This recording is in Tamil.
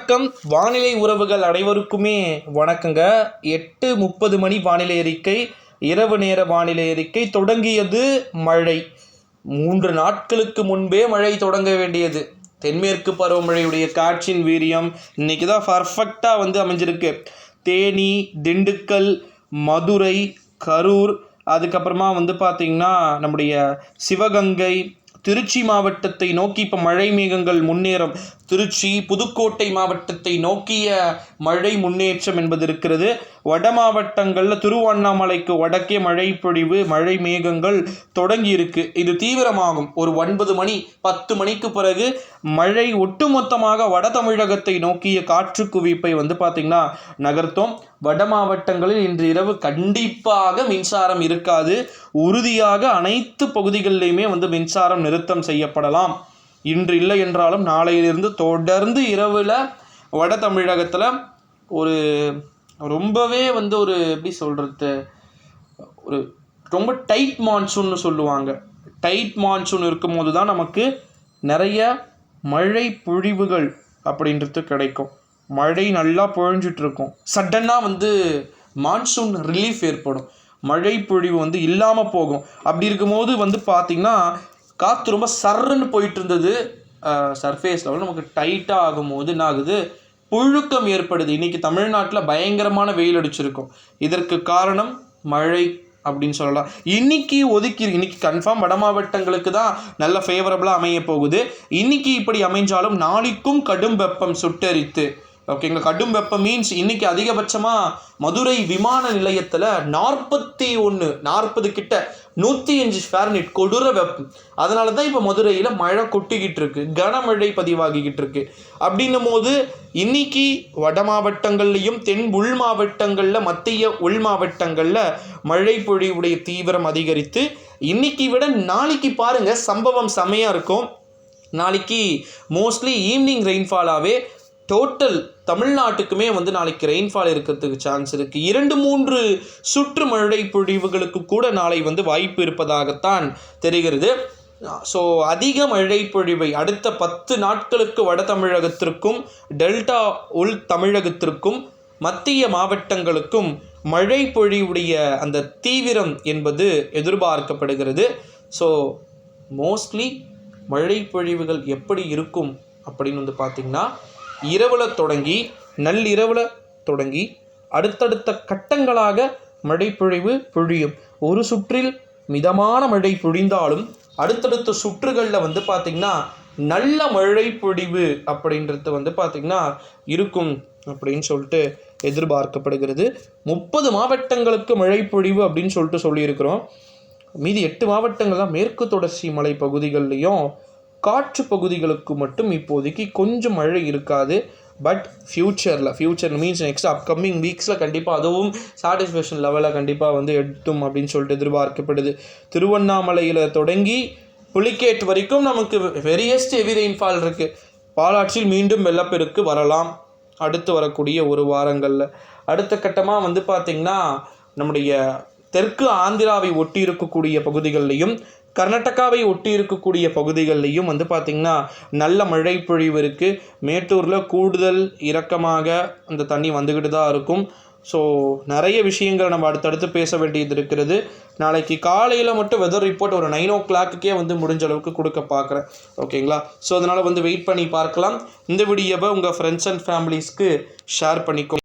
வணக்கம் வானிலை உறவுகள் அனைவருக்குமே வணக்கங்க. 8:30 மணி வானிலை அறிக்கை, இரவு நேர வானிலை அறிக்கை. தொடங்கியது மழை. 3 நாட்களுக்கு முன்பே மழை தொடங்க வேண்டியது. தென்மேற்கு பருவமழையுடைய காற்றின் வீரியம் இன்னைக்கு தான் பர்ஃபெக்டாக அமைஞ்சிருக்கு. தேனி, திண்டுக்கல், மதுரை, கரூர், அதுக்கப்புறமா பார்த்திங்கன்னா நம்முடைய சிவகங்கை, திருச்சி மாவட்டத்தை நோக்கி இப்போ மழை மேகங்கள் முன்னேறும். திருச்சி, புதுக்கோட்டை மாவட்டத்தை நோக்கிய மழை முன்னேற்றம் என்பது இருக்கிறது. வட மாவட்டங்களில் திருவண்ணாமலைக்கு வடக்கே மழை பொழிவு, மழை மேகங்கள் தொடங்கி இருக்கு. இது தீவிரமாகும். ஒரு 9 மணி 10 மணிக்கு பிறகு மழை ஒட்டுமொத்தமாக வட தமிழகத்தை நோக்கிய காற்று குவிப்பை பார்த்திங்கன்னா நகர்த்தும். வட மாவட்டங்களில் இன்று இரவு கண்டிப்பாக மின்சாரம் இருக்காது. உறுதியாக அனைத்து பகுதிகளிலையுமே மின்சாரம் நிறுத்தம் செய்யப்படலாம். இன்று இல்லை என்றாலும் நாளையிலிருந்து தொடர்ந்து இரவில் வட தமிழகத்தில் ஒரு ரொம்பவே ஒரு எப்படி சொல்கிறது, ஒரு ரொம்ப டைட் மான்சூன்னு சொல்லுவாங்க. டைட் மான்சூன் இருக்கும்போது தான் நமக்கு நிறைய மழை பொழிவுகள் அப்படின்றது கிடைக்கும். மழை நல்லா பொழிஞ்சிட்ருக்கும். சடனாக மான்சூன் ரிலீஃப் ஏற்படும். மழை பொழிவு இல்லாமல் போகும். அப்படி இருக்கும்போது பார்த்திங்கன்னா காற்று ரொம்ப சர்ன்னு போயிட்டு இருந்தது. சர்ஃபேஸ் லெவல் நமக்கு டைட்டாக ஆகும்போது என்ன ஆகுது, புழுக்கம் ஏற்படுது. இன்றைக்கி தமிழ்நாட்டில் பயங்கரமான வெயில் அடிச்சிருக்கும். இதற்கு காரணம் மழை அப்படின்னு சொல்லலாம். இன்னைக்கு கன்ஃபார்ம் வட மாவட்டங்களுக்கு தான் நல்ல ஃபேவரபுளாக அமைய போகுது. இன்னைக்கு இப்படி அமைஞ்சாலும் நாளைக்கும் கடும் வெப்பம் சுட்டரித்து, ஓகேங்களா. கடும் வெப்பம் மீன்ஸ் இன்னைக்கு அதிகபட்சமாக மதுரை விமான நிலையத்தில் 40 கிட்ட 105 ஃபாரன்ஹீட் கொடூர வெப்பம். அதனால தான் இப்போ மதுரையில் மழை கொட்டிக்கிட்டு இருக்கு, கனமழை பதிவாகிக்கிட்டு இருக்கு. அப்படின்னும் போது இன்னைக்கு வட மாவட்டங்கள்லையும் தென் உள் மாவட்டங்களில், மத்திய உள் மாவட்டங்களில் மழை பொழிவுடைய தீவிரம் அதிகரித்து இன்னைக்கு விட நாளைக்கு பாருங்கள் சம்பவம் செமையாக இருக்கும். நாளைக்கு மோஸ்ட்லி ஈவினிங் ரெயின்ஃபாலாகவே டோட்டல் தமிழ்நாட்டுக்குமே நாளைக்கு ரெயின்ஃபால் இருக்கிறதுக்கு சான்ஸ் இருக்குது. 2-3 சுற்று மழை பொழிவுகளுக்கு கூட நாளை வாய்ப்பு இருப்பதாகத்தான் தெரிகிறது. ஸோ அதிக மழை பொழிவை அடுத்த 10 நாட்களுக்கு வட தமிழகத்திற்கும், டெல்டா உள் தமிழகத்திற்கும், மத்திய மாவட்டங்களுக்கும் மழை பொழிவுடைய அந்த தீவிரம் என்பது எதிர்பார்க்கப்படுகிறது. ஸோ மோஸ்ட்லி மழை பொழிவுகள் எப்படி இருக்கும் அப்படின்னு பார்த்திங்கன்னா, இரவில் தொடங்கி நள்ளிரவில் தொடங்கி அடுத்தடுத்த கட்டங்களாக மழை பொழிவு பொழியும். ஒரு சுற்றில் மிதமான மழை பொழிந்தாலும் அடுத்தடுத்த சுற்றுகளில் பார்த்திங்கன்னா நல்ல மழை பொழிவு அப்படின்றது பார்த்திங்கன்னா இருக்கும் அப்படின்னு சொல்லிட்டு எதிர்பார்க்கப்படுகிறது. 30 மாவட்டங்களுக்கு மழை பொழிவு அப்படின்னு சொல்லியிருக்கிறோம். மீதி 8 மாவட்டங்கள் தான் மேற்கு தொடர்ச்சி மலை பகுதிகள்லையும் காற்று பகுதிகளுக்கு மட்டும் இப்போதைக்கு கொஞ்சம் மழை இருக்காது. But future means next upcoming வீக்ஸில் கண்டிப்பாக அதுவும் சாட்டிஸ்ஃபேக்ஷன் லெவலில் கண்டிப்பாக எட்டும் அப்படின்னு சொல்லிட்டு எதிர்பார்க்கப்படுது. திருவண்ணாமலையில் தொடங்கி புலிகேட் வரைக்கும் நமக்கு வெரியஸ்ட் ஹெவி ரெயின்ஃபால் இருக்குது. பாலாற்றில் மீண்டும் வெள்ளப்பெருக்கு வரலாம் அடுத்து வரக்கூடிய ஒரு வாரங்களில். அடுத்த கட்டமாக பார்த்திங்கன்னா நம்முடைய தெற்கு ஆந்திராவை ஒட்டி இருக்கக்கூடிய பகுதிகளிலையும் கர்நாடகாவை ஒட்டி இருக்கக்கூடிய பகுதிகளிலையும் பார்த்திங்கன்னா நல்ல மழை பொழிவு இருக்குது. மேட்டூரில் கூடுதல் இறக்கமாக அந்த தண்ணி வந்துக்கிட்டு தான் இருக்கும். ஸோ நிறைய விஷயங்கள் நம்ம அடுத்தடுத்து பேச வேண்டியது இருக்கிறது. நாளைக்கு காலையில் மட்டும் வெதர் ரிப்போர்ட் ஒரு 9 o'clockே முடிஞ்ச அளவுக்கு கொடுக்க பார்க்குறேன், ஓகேங்களா. ஸோ அதனால் வெயிட் பண்ணி பார்க்கலாம். இந்த வீடியோவை உங்கள் ஃப்ரெண்ட்ஸ் அண்ட் ஃபேமிலிஸ்க்கு ஷேர் பண்ணிக்கோங்க.